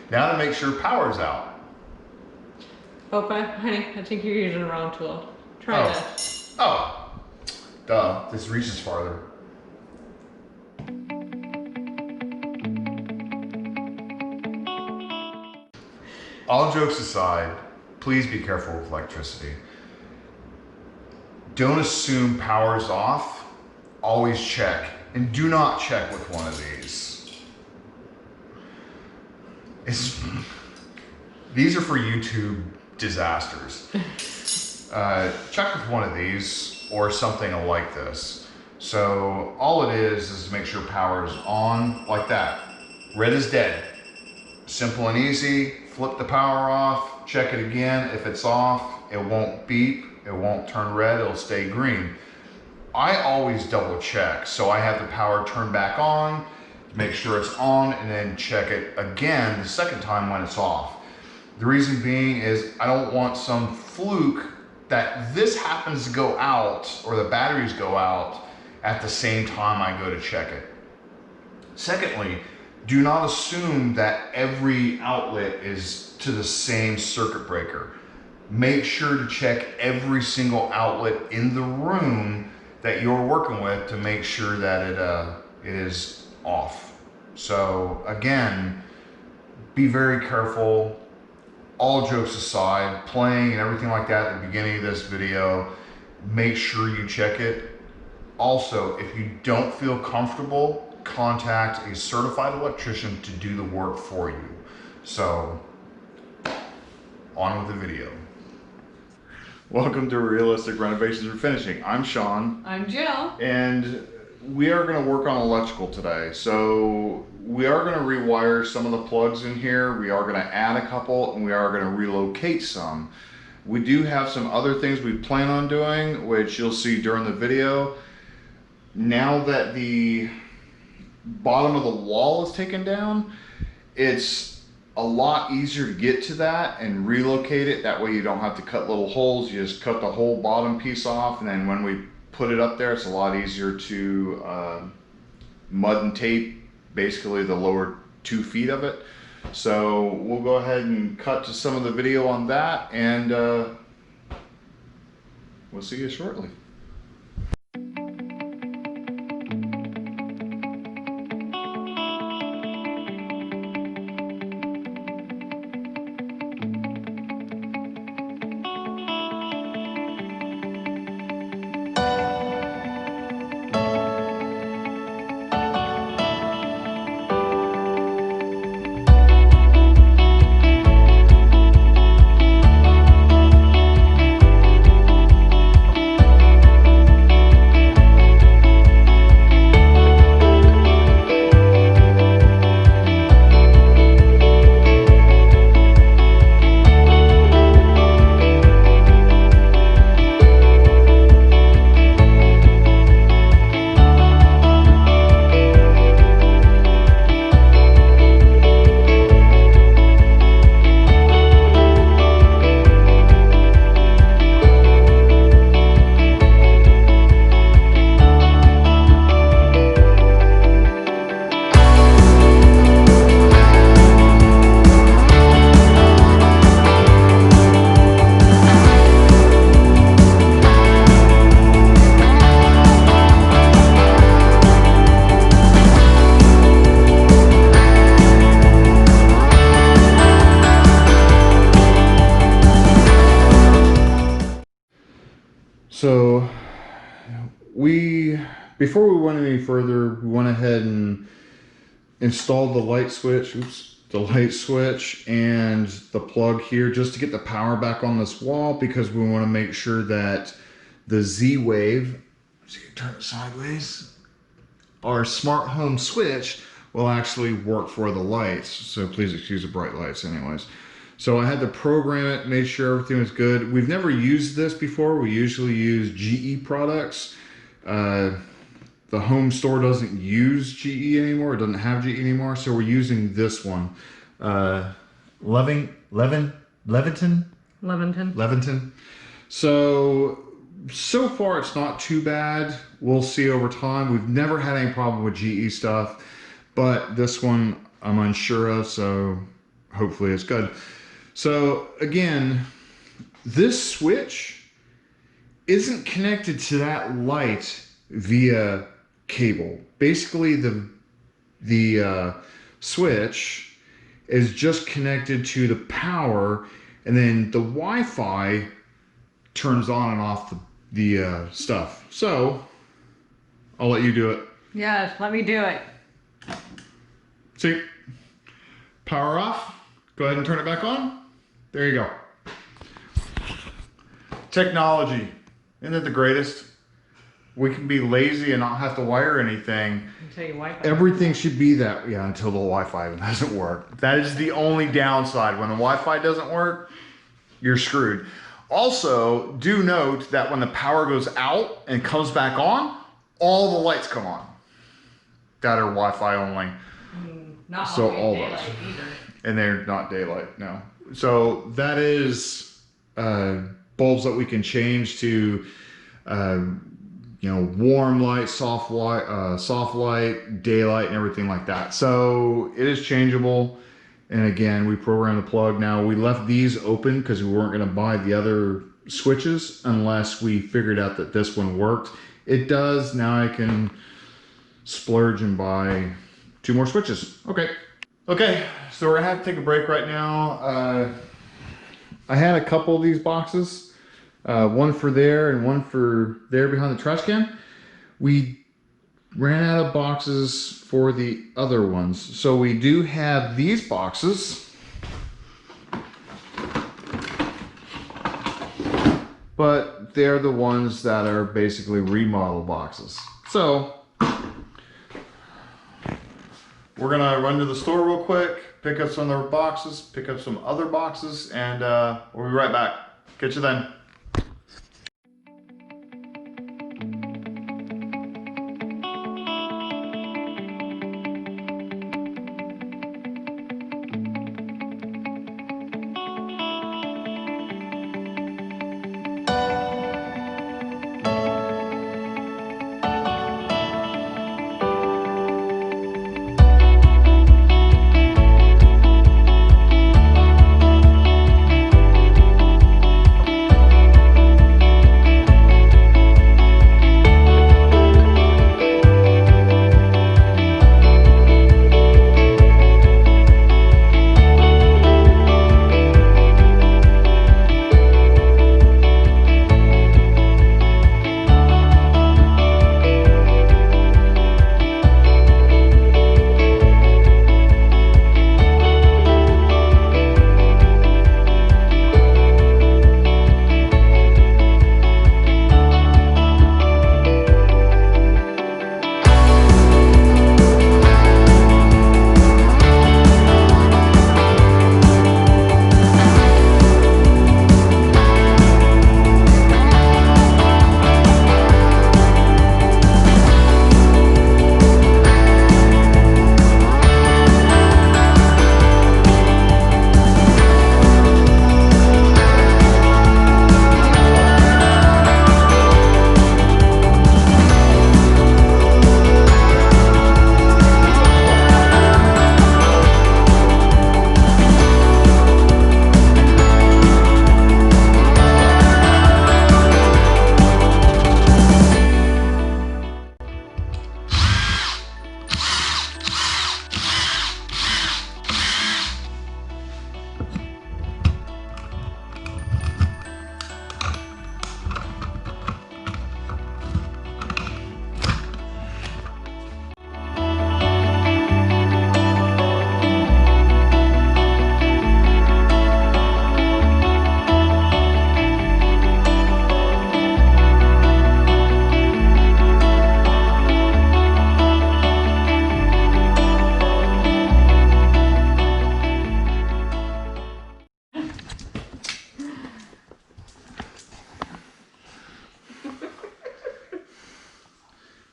Now to make sure power's out. Okay, honey, I think you're using the wrong tool. Try this. Oh, duh, this reaches farther. All jokes aside, please be careful with electricity. Don't assume power's off. Always check. And do not check with one of these. These are for YouTube disasters. Check with one of these or something like this. So all it is make sure power is on like that. Red is dead. Simple and easy. Flip the power off, check it again. If it's off, it won't beep, it won't turn red, it'll stay green. I always double check. So I have the power turned back on, make sure it's on, and then check it again the second time when it's off. The reason being is I don't want some fluke that this happens to go out or the batteries go out at the same time I go to check it. Secondly, do not assume that every outlet is to the same circuit breaker. Make sure to check every single outlet in the room that you're working with to make sure that it is off. So again, be very careful. All jokes aside, playing and everything like that at the beginning of this video, make sure you check it. Also, if you don't feel comfortable, contact a certified electrician to do the work for you. So, on with the video. Welcome to Realistic Renovations and Finishing. I'm Sean. I'm Jill. And we are going to work on electrical today. So, we are going to rewire some of the plugs in here. We are going to add a couple, and we are going to relocate some. We do have some other things we plan on doing, which you'll see during the video. Now that the bottom of the wall is taken down, it's a lot easier to get to that and relocate it. That way you don't have to cut little holes. You just cut the whole bottom piece off, and then when we put it up there, it's a lot easier to mud and tape basically the lower 2 feet of it. So we'll go ahead and cut to some of the video on that, and we'll see you shortly. So before we went any further, we went ahead and installed the light switch, and the plug here just to get the power back on this wall, because we want to make sure that the Z-Wave, so you can turn it sideways, our smart home switch will actually work for the lights. So please excuse the bright lights anyways. So I had to program it, made sure everything was good. We've never used this before. We usually use GE products. The home store doesn't use GE anymore. It doesn't have GE anymore. So we're using this one. Leventon. So far it's not too bad. We'll see over time. We've never had any problem with GE stuff, but this one I'm unsure of, so hopefully it's good. So again, this switch isn't connected to that light via cable. Basically, the switch is just connected to the power, and then the Wi-Fi turns on and off the stuff. So I'll let you do it. Yes, let me do it. See, power off. Go ahead and turn it back on. There you go. Technology, isn't it the greatest? We can be lazy and not have to wire anything. Until your Wi-Fi. Everything should be that, yeah, until the Wi-Fi doesn't work. That is the only downside. When the Wi-Fi doesn't work, you're screwed. Also, do note that when the power goes out and comes back on, all the lights come on. That are Wi-Fi only. Not So all daylight those. either. And they're not daylight, no. So that is bulbs that we can change to, you know, warm light, soft light, daylight, and everything like that. So it is changeable. And again, we program the plug. Now we left these open because we weren't going to buy the other switches unless we figured out that this one worked. It does. Now I can splurge and buy 2 more switches. Okay, so we're gonna have to take a break right now. I had a couple of these boxes, one for there and one for there behind the trash can. We ran out of boxes for the other ones, so we do have these boxes, but they're the ones that are basically remodel boxes. So we're gonna run to the store real quick, pick up some of the boxes, pick up some other boxes, and we'll be right back. Catch you then.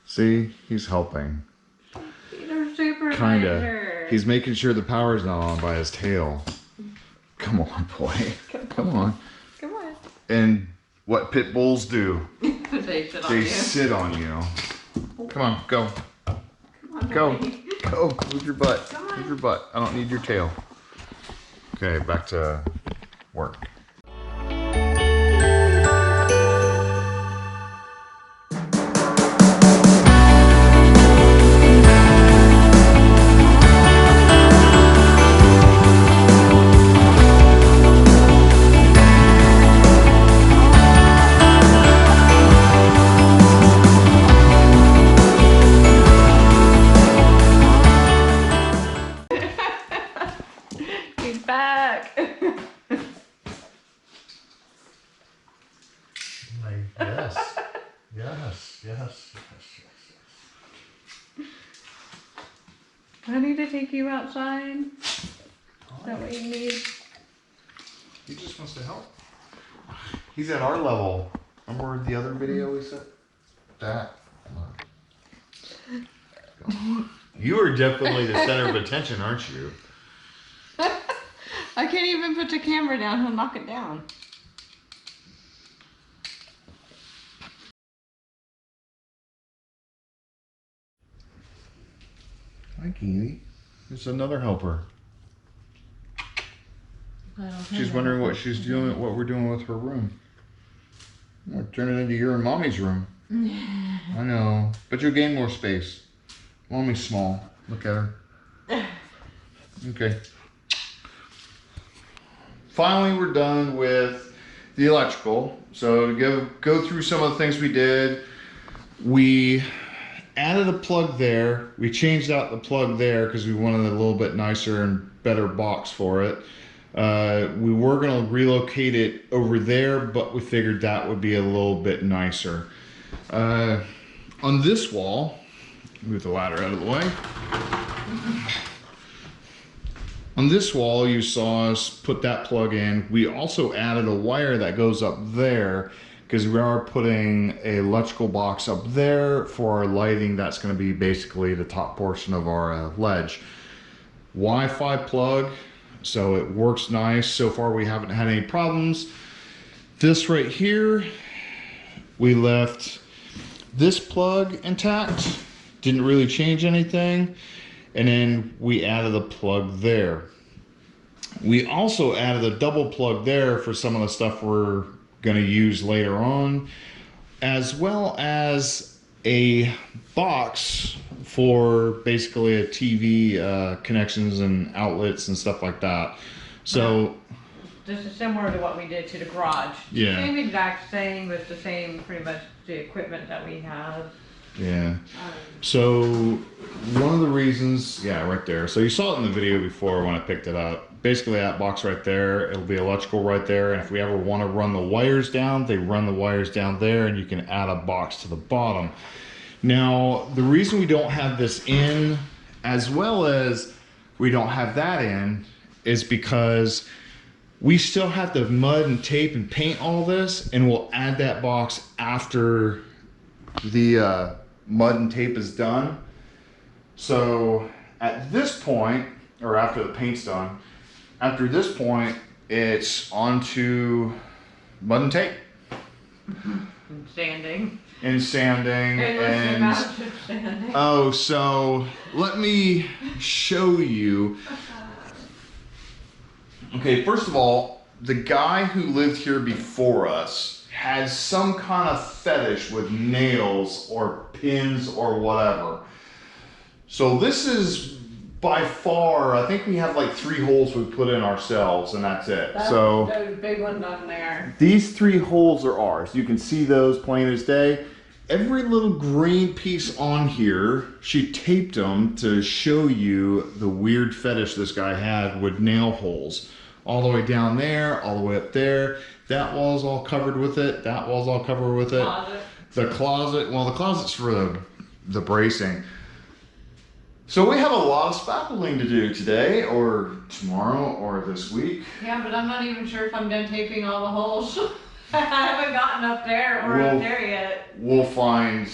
See, he's helping. Peter Supervisor. Kinda. He's making sure the power's not on by his tail. Come on, boy. Come on. Come on. And what pit bulls do? They sit on They you. sit on you. Come on, go. Come on, Go. buddy. Go. Move your butt. Come on. Move your butt. I don't need your tail. Okay, back to work. He's back. Yes. Yes. Do I need to take you outside? Is that what you need? He just wants to help. He's at our level. Remember the other video we said? That. You are definitely the center of attention, aren't you? I can't even put the camera down. He'll knock it down. Hi, Keely. There's another helper. She's wondering what she's doing, what we're doing with her room. We'll turn it into your and Mommy's room. I know, but you'll gain more space. Mommy's small. Look at her. Okay. Finally, we're done with the electrical. So to go through some of the things we did, we added a plug there. We changed out the plug there because we wanted a little bit nicer and better box for it. We were going to relocate it over there, but we figured that would be a little bit nicer. On this wall, move the ladder out of the way. On this wall, you saw us put that plug in. We also added a wire that goes up there because we are putting an electrical box up there for our lighting. That's going to be basically the top portion of our ledge. Wi-Fi plug, so it works nice. So far, we haven't had any problems. This right here, we left this plug intact. Didn't really change anything. And then we added a plug there. We also added a double plug there for some of the stuff we're going to use later on, as well as a box for basically a TV connections and outlets and stuff like that. So this is similar to what we did to the garage. Yeah. Same exact thing with the same, pretty much the equipment that we have. yeah. So one of the reasons, yeah, right there. So you saw it in the video before when I picked it up. Basically that box right there, it'll be electrical right there. And if we ever want to run the wires down, they run the wires down there and you can add a box to the bottom. Now, the reason we don't have this in, as well as we don't have that in, is because we still have to mud and tape and paint all this, and we'll add that box after the mud and tape is done. So at this point, or after the paint's done, after this point, it's onto mud and tape. And sanding. And sanding. Sanding. Oh, so let me show you. Okay, first of all, the guy who lived here before us had some kind of fetish with nails or pins or whatever. So this is by far, I think we have like 3 holes we put in ourselves and that's it. So those big ones on there. these 3 holes are ours. You can see those plain as day. Every little green piece on here, she taped them to show you the weird fetish this guy had with nail holes. All the way down there, all the way up there. That wall's all covered with it. That wall's all covered with it. Closet. The closet, well, the closet's for the bracing. So we have a lot of spackling to do today, or tomorrow, or this week. Yeah, but I'm not even sure if I'm done taping all the holes. I haven't gotten up there or up there yet. We'll find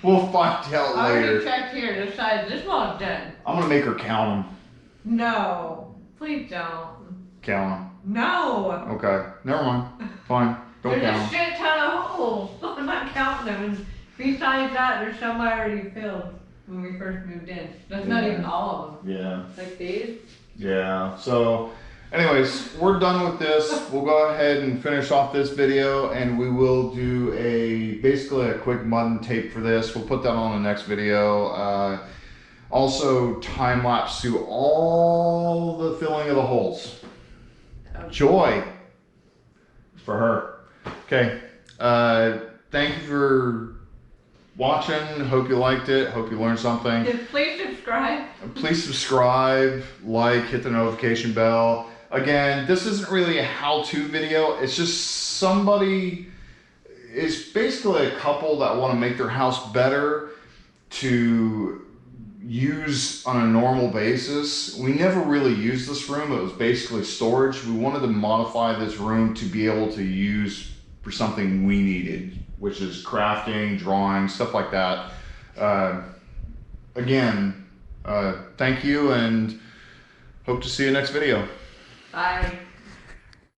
we'll find out I already later. checked here, this side, this wall's done. I'm gonna make her count them. No, please don't. Count No. them. Okay, never mind. Fine. Don't There's a count them. shit ton of holes. I'm not counting them. And besides that, there's some I already filled when we first moved in. That's not even all of them. Yeah. Like these. Yeah. So Anyways, we're done with this. We'll go ahead and finish off this video, and we will do basically a quick mud and tape for this. We'll put that on the next video. Also, time lapse to all the filling of the holes. Joy for her. Okay. Thank you for watching. Hope you liked it. Hope you learned something. Please subscribe. Please subscribe, like, hit the notification bell. Again, this isn't really a how-to video. It's just it's basically a couple that want to make their house better to use on a normal basis. We never really used this room. It was basically storage. We wanted to modify this room to be able to use for something we needed, which is crafting, drawing, stuff like that. Again, thank you, and hope to see you next video. Bye.